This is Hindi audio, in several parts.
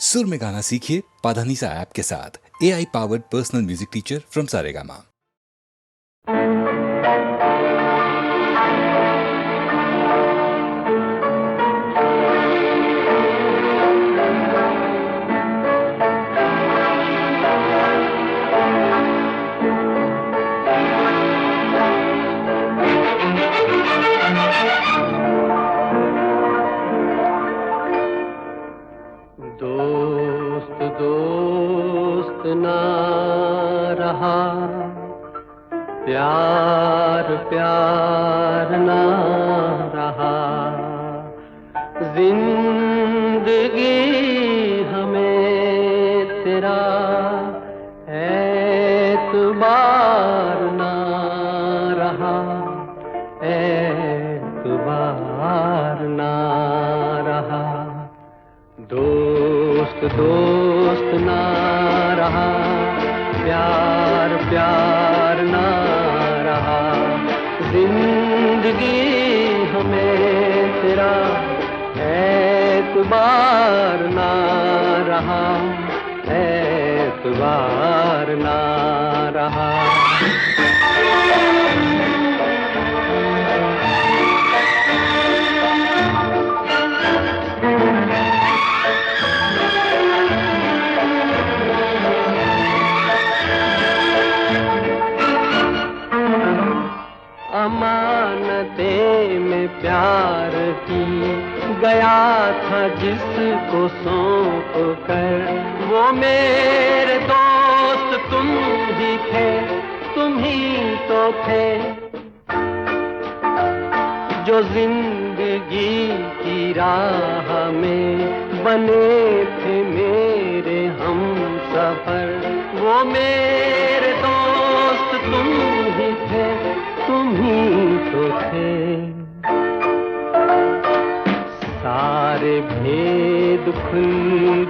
सुर में गाना सीखिए पाधानीसा ऐप के साथ। AI powered personal music teacher from Saregama. दोस्त दोस्त ना रहा, प्यार प्यार ना रहा, जिंदगी हमें तेरा एतबार ना रहा, एतबार ना रहा। दोस्त दोस्त ना रहा, प्यार प्यार ना रहा, जिंदगी हमें तेरा एतबार ना रहा, एतबार ना रहा। अमानते में प्यार की गया था जिसको सौंप कर, वो मेरे दोस्त तुम ही थे, तुम ही तो थे जो जिंदगी की राह में बने थे मेरे हम सफर। वो मेरे दोस्त तुम ही थे, तुम ही तो थे। सारे भेद खुल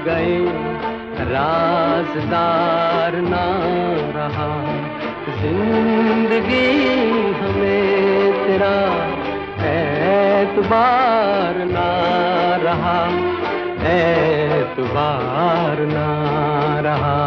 गए, राज़दार ना रहा, जिंदगी हमें तेरा एतबार ना रहा, एतबार ना रहा।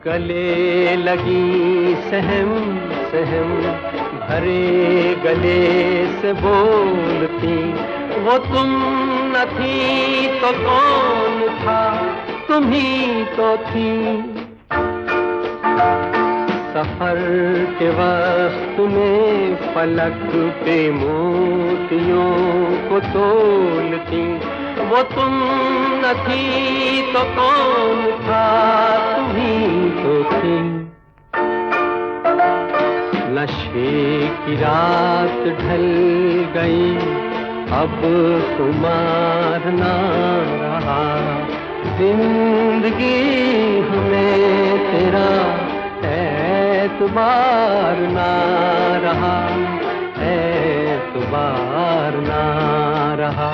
गले लगी सहम सहम, भरे गले से बोलती, वो तुम न थी तो कौन था, तुम ही तो थी। सफर के वक्त में फलक पे मोतियों को तोलती, वो तुम न थी तो कौन था, तुम ही तो थी। नशे की रात ढल गई, अब खुमार ना रहा, जिंदगी हमें तेरा एतबार ना रहा, एतबार ना रहा।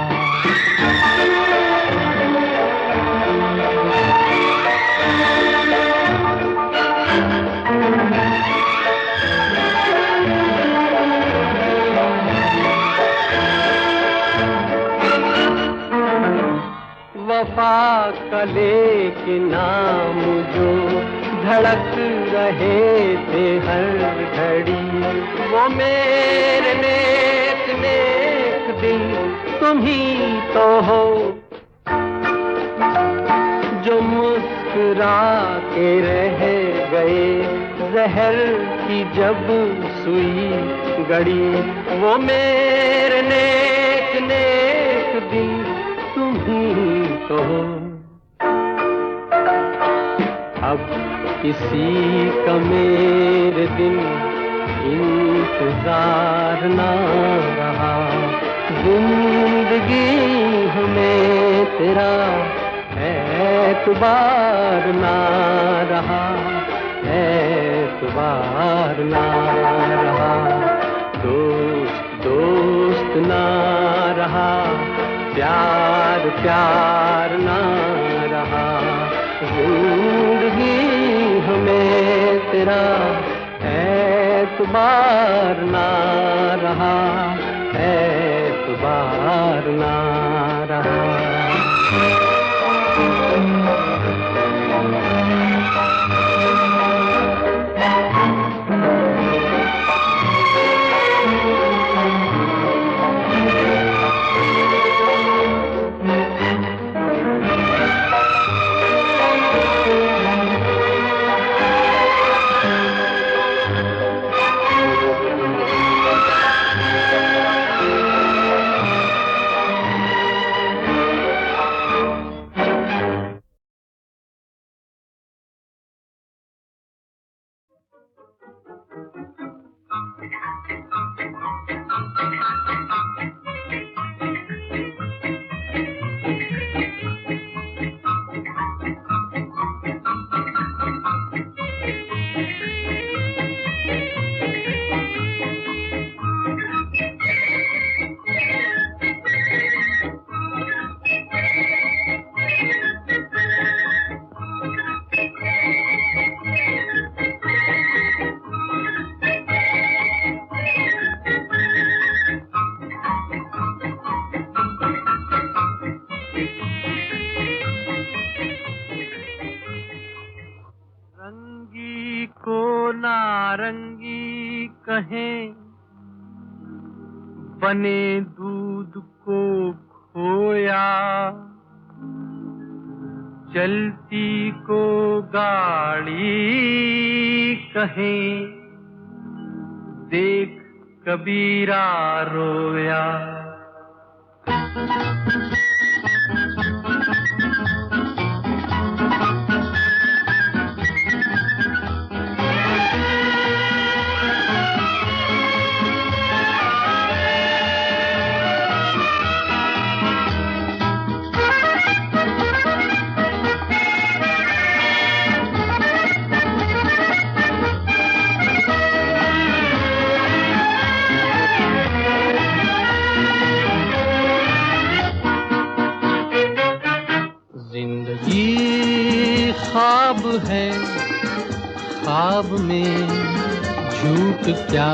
वफा का लेके नाम जो धड़क रहे थे हर घड़ी, वो मेरे नेक नेक दिल तुम ही तो हो, जो मुस्कुरा के रह गए जहर की जब सुई गड़ी, वो मेरे नेक नेक दिल तुम ही तो हो। अब किसी का मेरे दिन इंतजार ना रहा, जिंदगी हमें तेरा एतबार ना रहा, एतबार ना रहा। दोस्त दोस्त ना रहा, प्यार प्यार ना रहा, जिंदगी हमें तेरा एतबार ना रहा, एतबार ना रहा। रंगी को नारंगी कहें, बने दूध को खोया, चलती को गाड़ी कहें, देख कबीरा रोया। जिंदगी ख्वाब है, ख्वाब में झूठ क्या,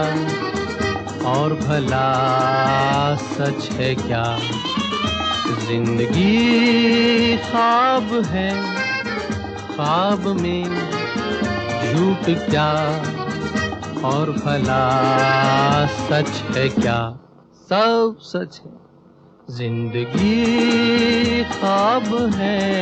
और भला सच है क्या। जिंदगी ख्वाब है, ख्वाब में झूठ क्या, और भला सच है क्या। सब सच है, जिंदगी ख्वाब है।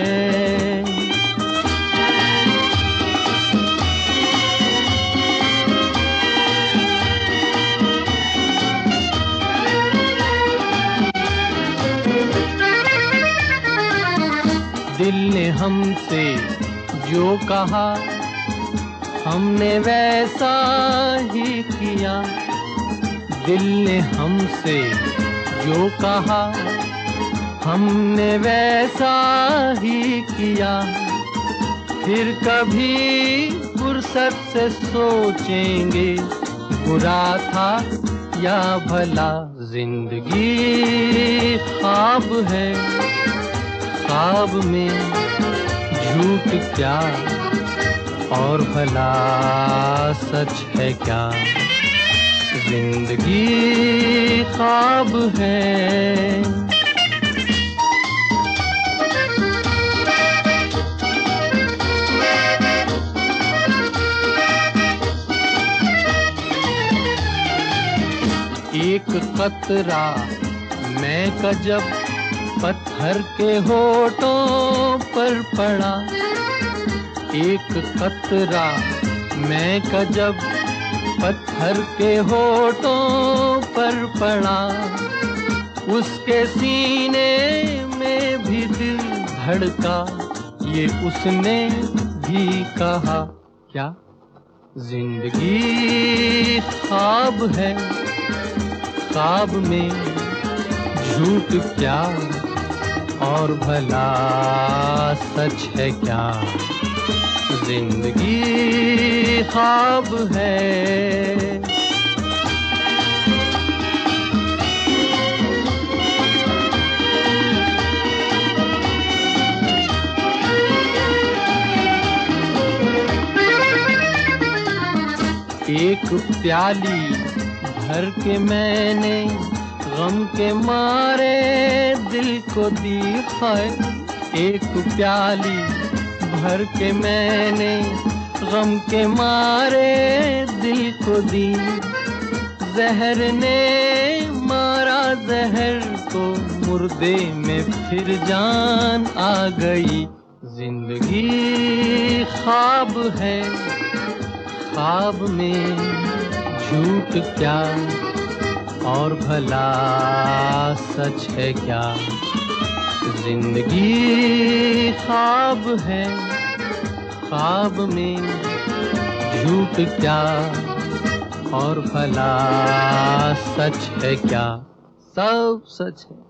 दिल ने हमसे जो कहा, हमने वैसा ही किया। दिल ने हमसे जो कहा, हमने वैसा ही किया। फिर कभी फुर्सत से सोचेंगे, बुरा था या भला। जिंदगी ख्वाब है, ख्वाब में झूठ क्या, और भला सच है क्या। जिंदगी ख्वाब है। एक कतरा मैं का जब पत्थर के होठों पर पड़ा। एक कतरा मैं का जब पत्थर के होठों पर पड़ा। उसके सीने में भी दिल धड़का, ये उसने भी कहा। क्या जिंदगी ख्वाब है, ख्वाब में झूठ क्या, और भला सच है क्या। जिंदगी ख्वाब है। एक प्याली भर के मैंने गम के मारे दिल को दी है। एक प्याली भर के मैंने गम के मारे दिल को दी। जहर ने मारा जहर को, मुर्दे में फिर जान आ गई। जिंदगी ख्वाब है, ख्वाब में झूठ क्या और भला सच है क्या। जिंदगी ख्वाब है, ख्वाब में झूठ क्या और भला सच है क्या। सब सच है।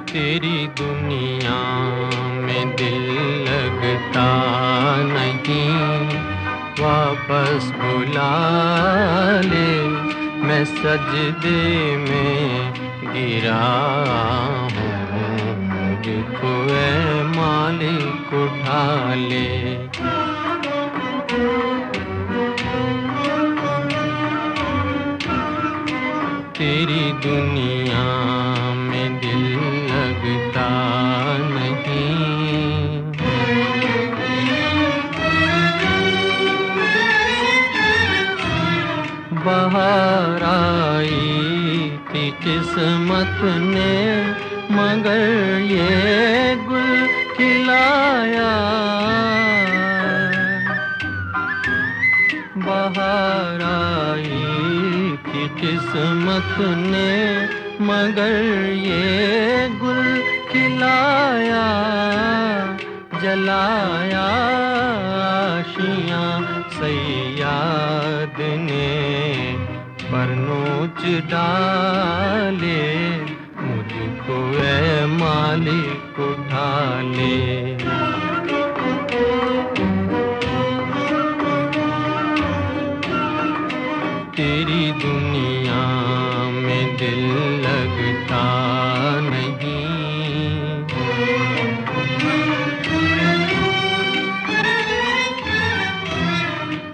तेरी दुनिया में दिल लगता नहीं, वापस बुला ले। मैं सजदे में गिरा हूँ, मुझको ऐ मालिक उठा ले। तेरी दुनिया में दिल लगता नहीं। बाहर आई थी किस्मत ने, मगर ये गुल खिलाया। बाहर आई थी किस्मत ने, मगर ये गुल खिलाया। जलाया आशियाँ सैयाद ने, पर नोच डाले। मुझको ऐ मालिक उठा ले। तेरी दुनिया में दिल लगता नहीं।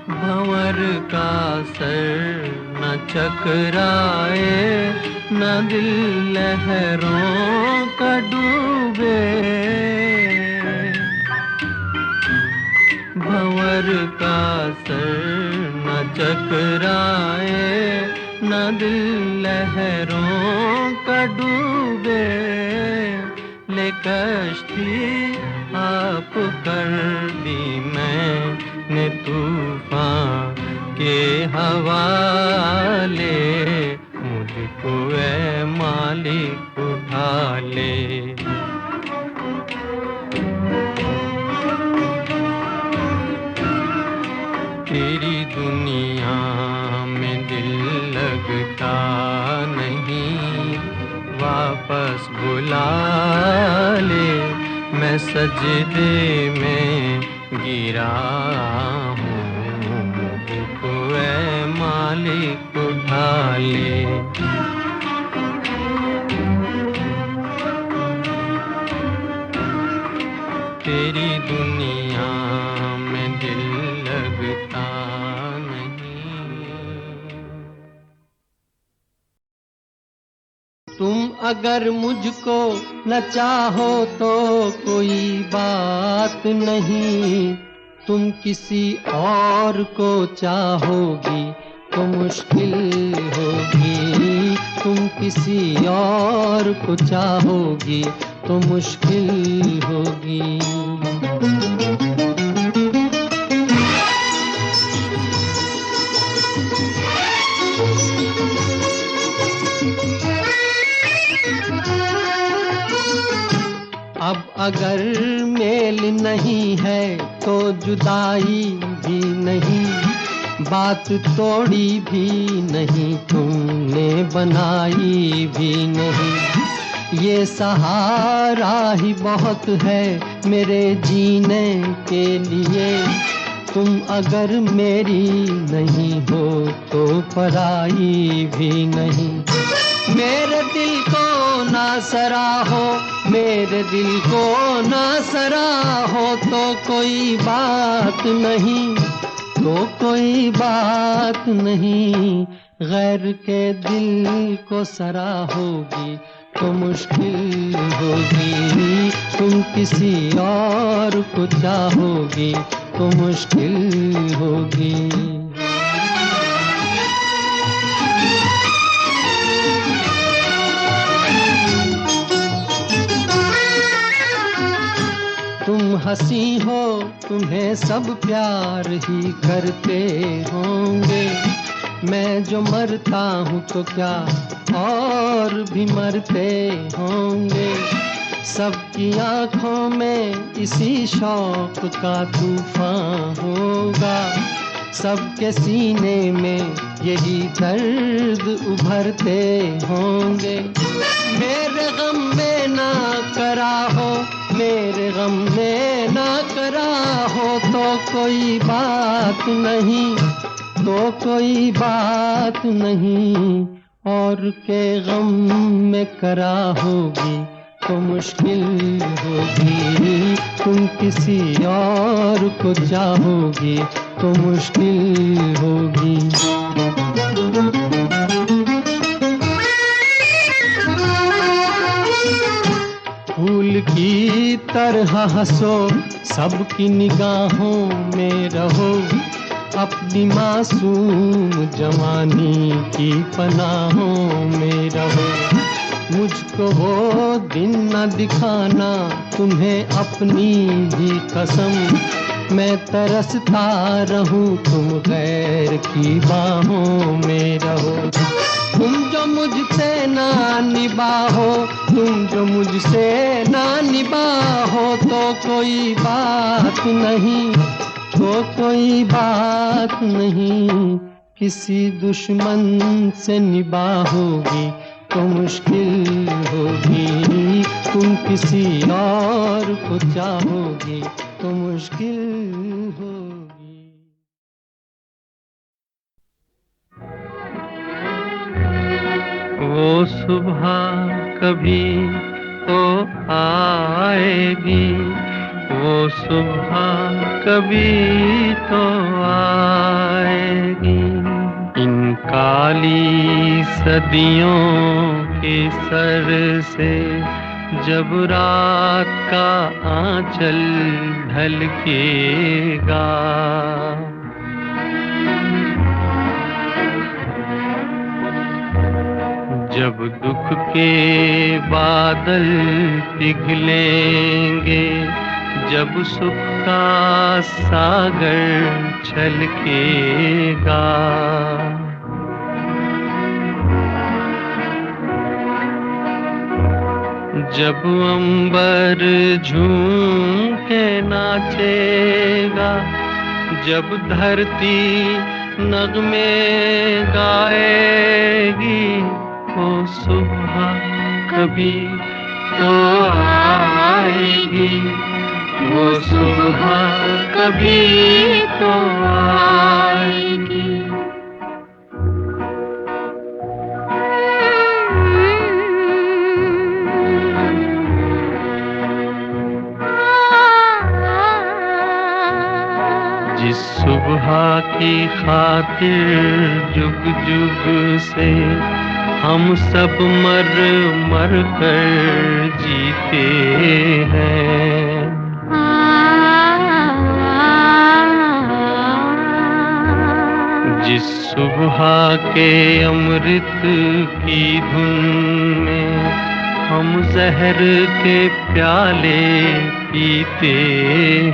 भंवर का सर न चकराए, न दिल लहरों का डूबे। भंवर का सर न चकराए, न दिल लहरों का डूबे। ले कश्ती आप कर दी मैंने तूफान के हवाले। मुझको ऐ मालिक उठा ले। तेरी दुनिया में दिल लगता नहीं, वापस बुला ले। मैं सजदे में गिरा हूँ, मुझको ऐ मालिक उठा ले। तेरी दुनिया में दिल लगता नहीं। तुम अगर मुझको न चाहो तो कोई बात नहीं। तुम किसी और को चाहोगी तो मुश्किल होगी। तुम किसी और को चाहोगी तो मुश्किल होगी। अब अगर मेल नहीं है तो जुदाई भी नहीं। बात तोड़ी भी नहीं तुमने, बनाई भी नहीं। ये सहारा ही बहुत है मेरे जीने के लिए। तुम अगर मेरी नहीं हो तो पराई भी नहीं। मेरे दिल को ना सराहो, मेरे दिल को ना सराहो तो कोई बात नहीं, तो कोई बात नहीं। गैर के दिल को सराहोगी तो मुश्किल होगी। तुम किसी और को चाहोगी तो मुश्किल होगी। तुम हंसी हो, तुम्हें सब प्यार ही करते होंगे। मैं जो मरता हूँ तो क्या और भी मरते होंगे। सबकी आंखों में इसी शौक का तूफान होगा। सबके सीने में यही दर्द उभरते होंगे। मेरे गम में ना करा हो, मेरे गम में ना करा हो तो कोई बात नहीं, तो कोई बात नहीं। और के गम में करा होगी तो मुश्किल होगी। तुम किसी और को चाहोगी तो मुश्किल होगी। फूल की तरह हंसो, सबकी निगाहों में रहो। अपनी मासूम जवानी की पनाहों में रहो। मुझको वो दिन न दिखाना तुम्हें अपनी ही कसम। मैं तरसता रहूं तुम गैर की बाहों में रहो। तुम जो मुझसे ना निभाओ, तुम जो मुझसे ना निभाओ तो कोई बात नहीं, तो कोई बात नहीं। किसी दुश्मन से निभाओगी तो मुश्किल होगी। तुम किसी और को चाहोगी तो मुश्किल होगी। वो सुबह कभी तो आएगी, वो सुबह कभी तो आएगी। इन काली सदियों के सर से जब रात का आंचल ढलकेगा। जब दुख के बादल पिघलेंगे, जब सुख का सागर छलकेगा। जब अंबर झूम के नाचेगा, जब धरती नगमे गाएगी, वो सुबह कभी तो आएगी, वो सुबह कभी तो आएगी। जिस सुबह की खातिर जुग जुग से हम सब मर मर कर जीते हैं। जिस सुबह के अमृत की धुन में हम जहर के प्याले पीते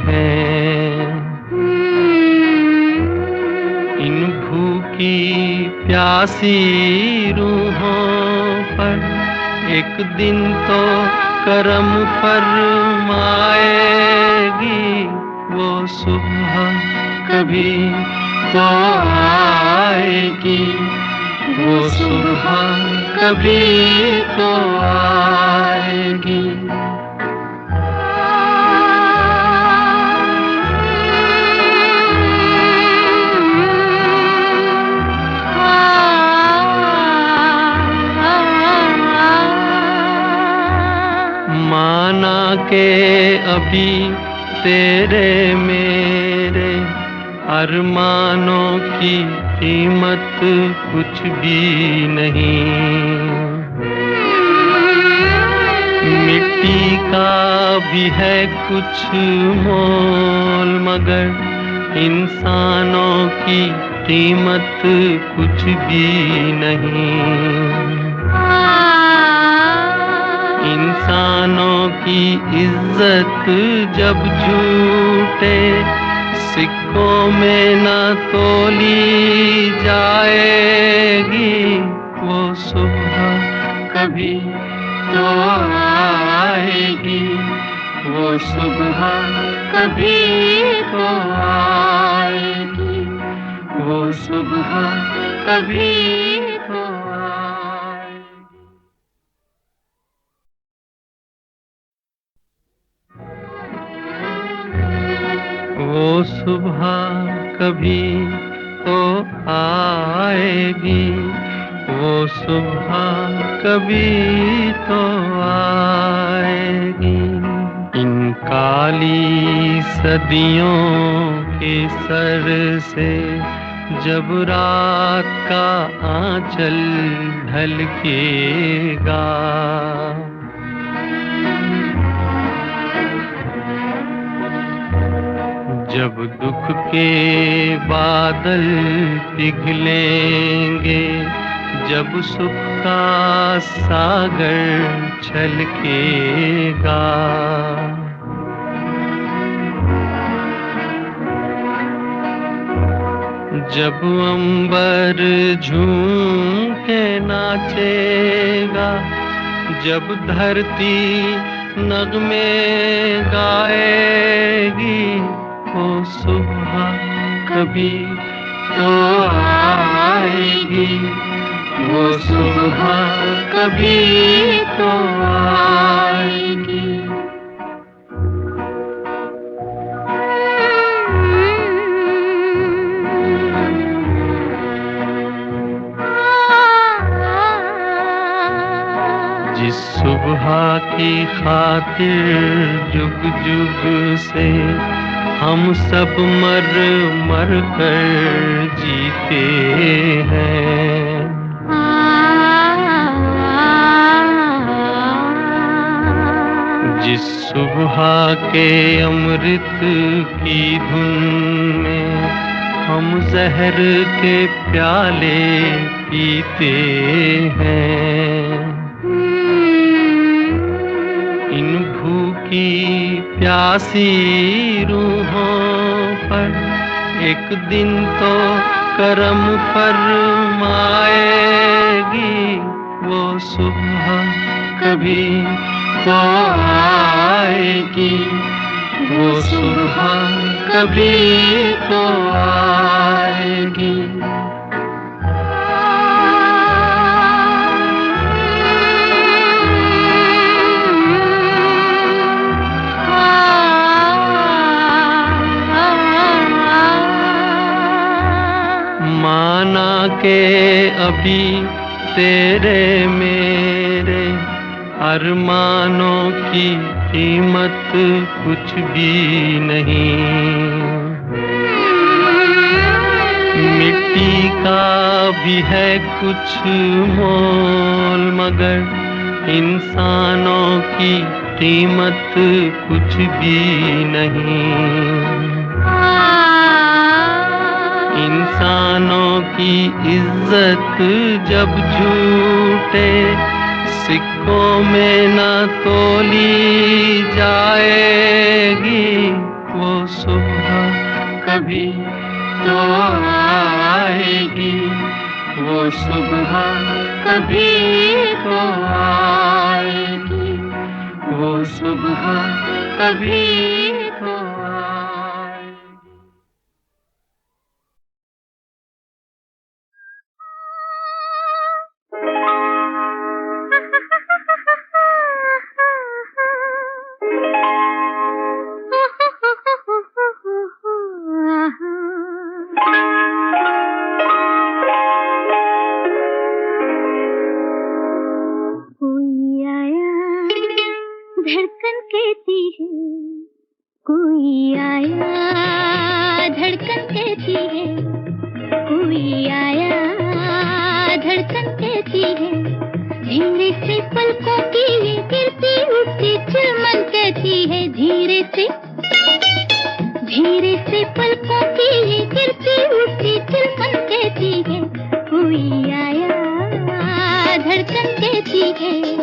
हैं। इन भूखी प्यासी रूहों पर एक दिन तो करम फरमाएगी, वो सुबह कभी तो आएगी, वो सुबह कभी तो आएगी। माना के अभी तेरे मेरे अरमानों की कीमत कुछ भी नहीं, मिट्टी का भी है कुछ मोल, मगर इंसानों की कीमत कुछ भी नहीं। इंसानों की इज्जत जब झूठे सिक्कों में न तोली जाएगी, वो सुबह कभी तो आएगी, वो सुबह कभी तो आएगी, वो सुबह कभी तो आएगी। वो सुबह कभी तो आएगी, वो सुबह कभी तो आएगी। इन काली सदियों के सर से जब रात का आंचल ढलकेगा, जब दुख के बादल पिघलेंगे, जब सुख का सागर छलकेगा, जब अंबर झूम के नाचेगा, जब धरती नगमे गाएगी, वो सुबह कभी तो आएगी, वो सुबह कभी तो आएगी। जिस सुबह की खातिर जुग जुग से हम सब मर मर कर जीते हैं, जिस सुबह के अमृत की धुन में हम जहर के प्याले पीते हैं, इन भूखी प्यासी रूहों पर एक दिन तो करम फरमाएगी, वो सुबह कभी तो आएगी, वो सुबह कभी तो आएगी। माना के अभी तेरे मेरे अरमानों की कीमत कुछ भी नहीं, मिट्टी का भी है कुछ मोल, मगर इंसानों की कीमत कुछ भी नहीं। इंसानों की इज्जत जब झूठे सिक्कों में न तोली जाएगी, वो सुबह कभी तो आएगी, वो सुबह कभी तो आएगी, वो सुबह कभी तो आएगी। कोई आया धड़कन कहती है, कोई आया धड़कन कहती है, धीरे से पलकों की ये गिरती उठती चिलमन कहती है, धीरे से पलकों की ये गिरती उठती चिलमन कहती है, कोई आया धड़कन कहती है।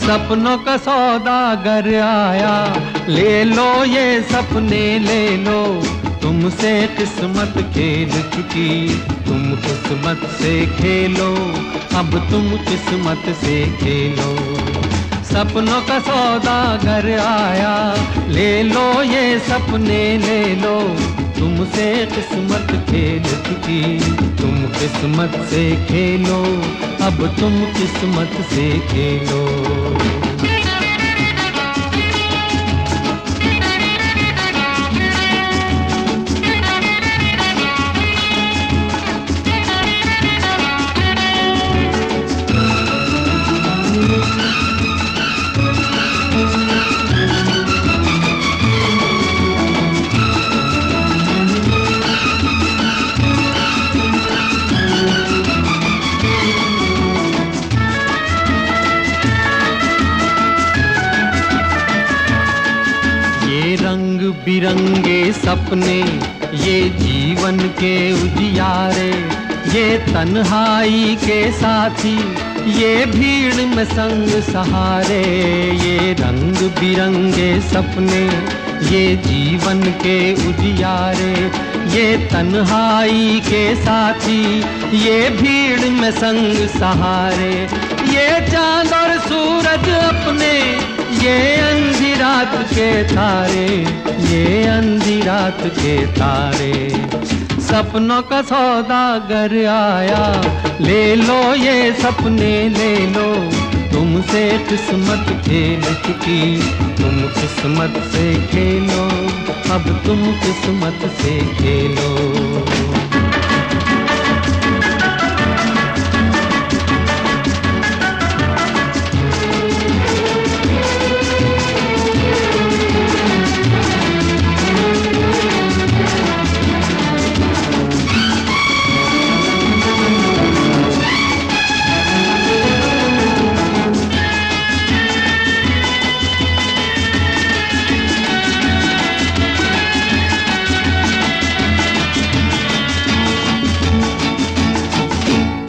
सपनों का सौदागर आया, ले लो ये सपने ले लो, तुमसे किस्मत खेल चुकी, तुम किस्मत से खेलो, अब तुम किस्मत से खेलो। सपनों का सौदागर आया, ले लो ये सपने ले लो, तुमसे किस्मत खेल चुकी, तुम किस्मत से खेलो, अब तुम किस्मत से खेलो। बिरंगे सपने, ये जीवन के उजियारे, ये तन्हाई के साथी, ये भीड़ में संग सहारे। ये रंग बिरंगे सपने, ये जीवन के उजियारे, ये तन्हाई के साथी, ये भीड़ में संग सहारे। ये चांद और सूरज अपने ये अंधी रात के तारे, ये अंधी रात के तारे। सपनों का सौदागर आया, ले लो ये सपने ले लो, तुमसे किस्मत खेल चुकी, तुम किस्मत से खेलो, अब तुम किस्मत से खेलो।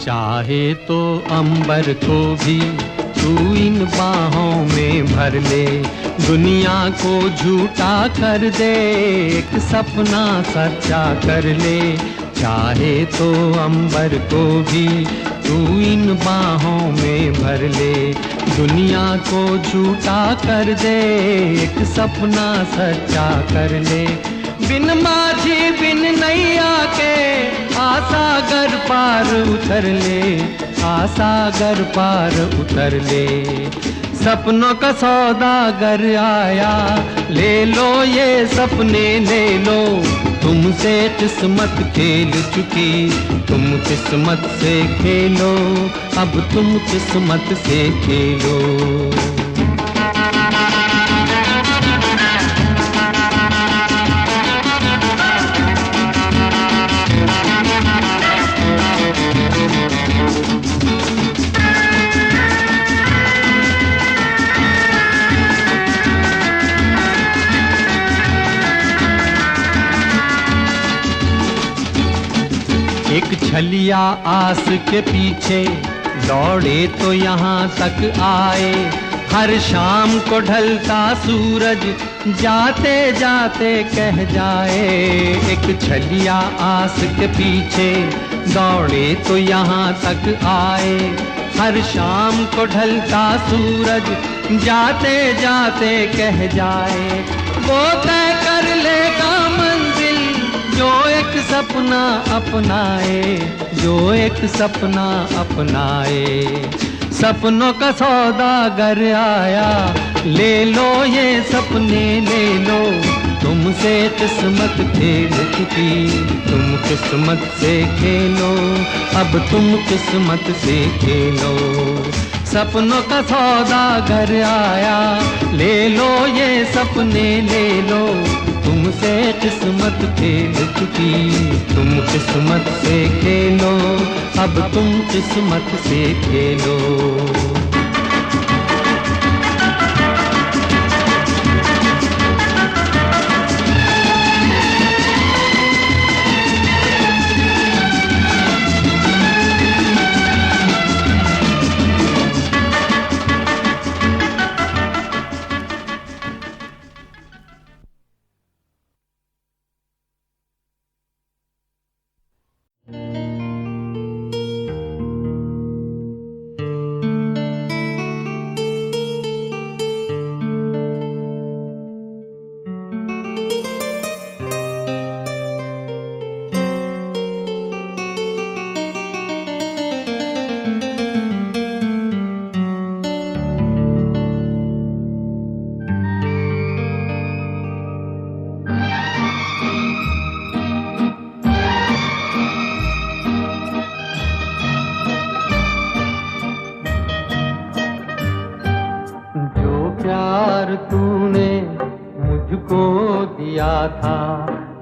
चाहे तो अंबर को भी तू इन बाहों में भर ले, दुनिया को झूठा कर दे, एक सपना सच्चा कर ले। चाहे तो अंबर को भी तू इन बाहों में भर ले, दुनिया को झूठा कर दे, एक सपना सच्चा कर ले। बिन माझी बिन नैया के आसागर पार उतर ले, आसागर पार उतर ले। सपनों का सौदागर आया, ले लो ये सपने ले लो, तुमसे किस्मत खेल चुकी, तुम किस्मत से खेलो, अब तुम किस्मत से खेलो। एक छलिया आस के पीछे दौड़े तो यहाँ तक आए, हर शाम को ढलता सूरज जाते जाते कह जाए। एक छलिया आस के पीछे दौड़े तो यहाँ तक आए, हर शाम को ढलता सूरज जाते जाते कह जाए। वो तय कर लेगा मंजिल जो एक सपना अपनाए, जो एक सपना अपनाए। सपनों का सौदागर आया, ले लो ये सपने ले लो, तुमसे किस्मत खेल चुकी, तुम किस्मत से खेलो, अब तुम किस्मत से खेलो। सपनों का सौदागर आया, ले लो ये सपने ले लो, तुमसे किस्मत खेल चुकी, तुम किस्मत से खेलो, अब तुम किस्मत से खेलो। तूने मुझको दिया था,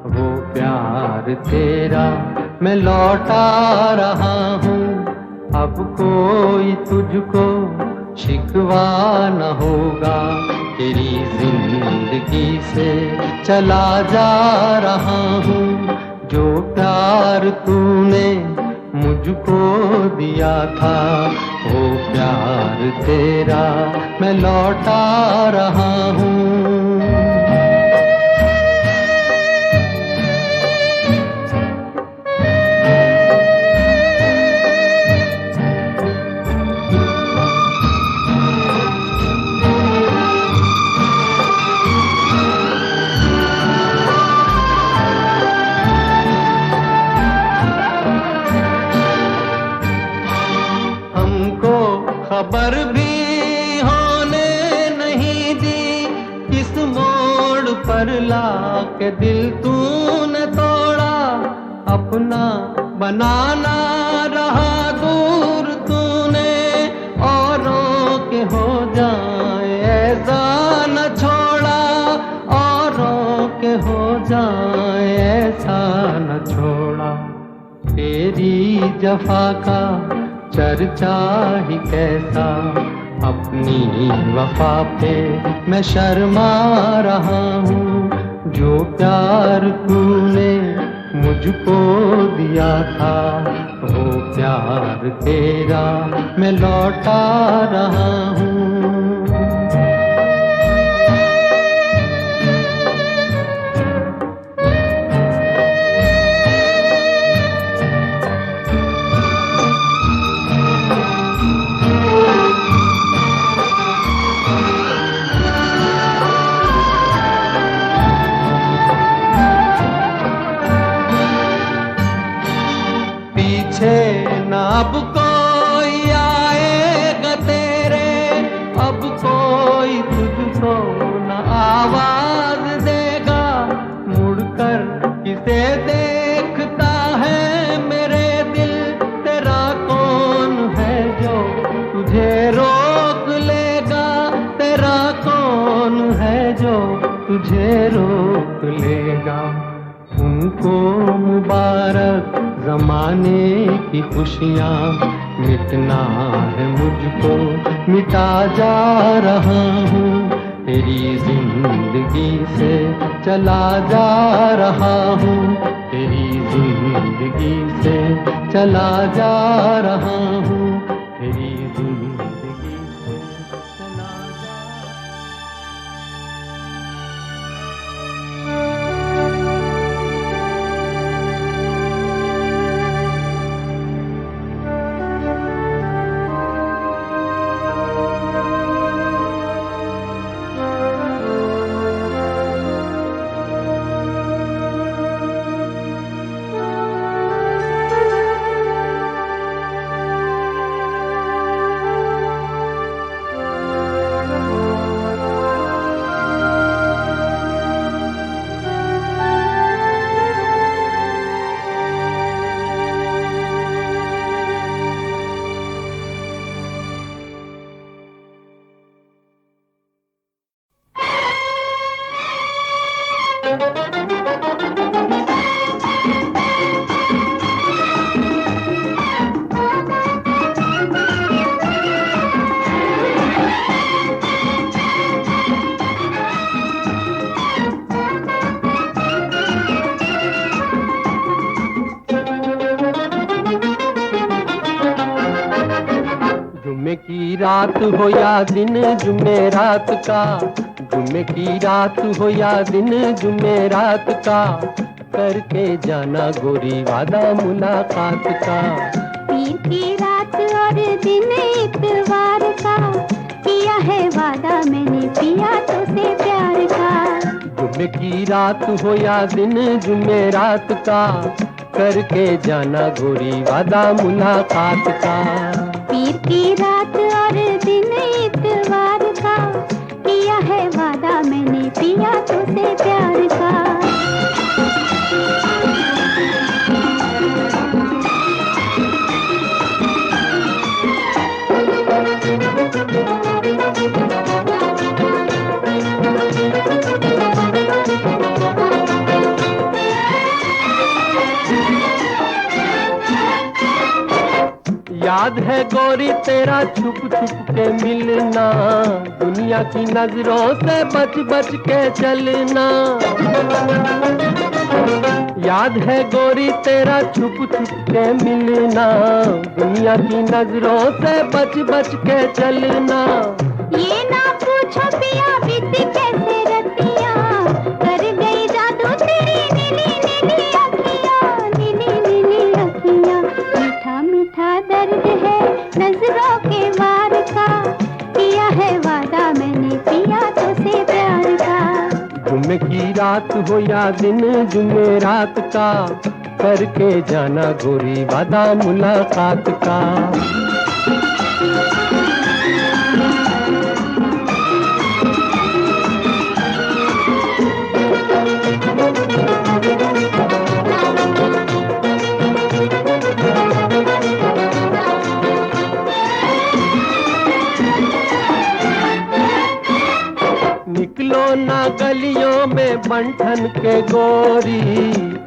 वो प्यार तेरा मैं लौटा रहा हूँ। अब कोई तुझको शिकवा न होगा, तेरी जिंदगी से चला जा रहा हूँ। जो प्यार तूने मुझको दिया था, वो प्यार तेरा मैं लौटा रहा हूँ। घर लाके दिल तूने तोड़ा, अपना बनाना रहा दूर तूने, औरों के हो जाए ऐसा न छोड़ा, औरों के हो जाए ऐसा न छोड़ा। तेरी जफा का चर्चा ही कैसा, अपनी वफा पे मैं शर्मा रहा हूँ। जो प्यार तूने मुझको दिया था, वो प्यार तेरा मैं लौटा रहा हूँ। अब कोई आएगा तेरे, अब कोई तुझको न आवाज देगा, मुड़कर किसे देखता है मेरे दिल, तेरा कौन है जो तुझे रोक लेगा, तेरा कौन है जो तुझे रोक लेगा। उनको मुबारक जमाने की खुशियाँ, मिटना है मुझको मिटा जा रहा हूँ। तेरी जिंदगी से चला जा रहा हूँ, तेरी जिंदगी से चला जा रहा हूँ, तेरी जिंदगी से चला जा। जुम्मे की रात हो या दिन जुम्मे रात का, जुम्मे की रात हो या दिन जुम्मे रात का, करके जाना गोरी वादा मुलाकात का। पीर की रात और दिन इतवार का, किया है वादा मैंने पिया तुझसे प्यार का। जुम्मे की रात हो या दिन जुम्मे रात का, करके जाना गोरी वादा मुलाकात का। पीर की रात और दिन इतवार का, किया है वादा मैंने पिया तुझसे प्यार का। याद है गोरी तेरा छुप छुप के मिलना, दुनिया की नजरों से बच बच के चलना। याद है गोरी तेरा छुप छुप के मिलना, दुनिया की नजरों से बच बच के चलना। ये ना पूछो पिया बीत कैसे रतियां, कर गई जादू तेरी नीली नीली अखियां, नीली नीली अखियां। मीठा मीठा दर्द है नजरों के वार का, किया है वादा मैंने पिया तुझसे प्यार का। जुम्मे की रात हो या दिन जुम्मे रात का, करके जाना गोरी वादा मुलाकात का। निकलो ना गलियों में बंठन के गोरी,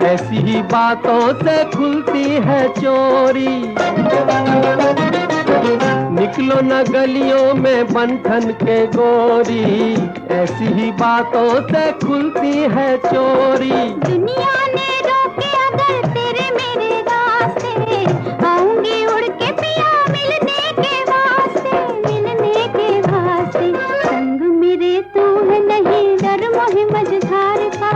ऐसी ही बातों से खुलती है चोरी। निकलो ना गलियों में बंठन के गोरी, ऐसी ही बातों से खुलती है चोरी। दुनिया ने रोके अगर तेरे मेरे रास्ते, आऊंगी उड़ के पिया मिलने के वास्ते, मिलने के वास्ते। संग मेरे तू है नहीं डर मोहे मझधार का,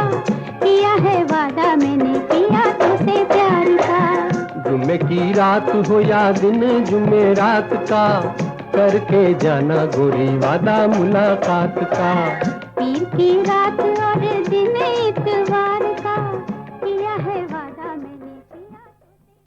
किया है वादा मैंने किया तुझसे प्यार का। जुम्मे की रात हो या दिन जुम्मे रात का, करके जाना गोरी वादा मुलाकात का। पीर की रात और दिन इतवार का, किया है वादा मैंने किया तुझसे।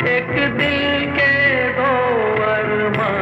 एक दिल के दो अरमान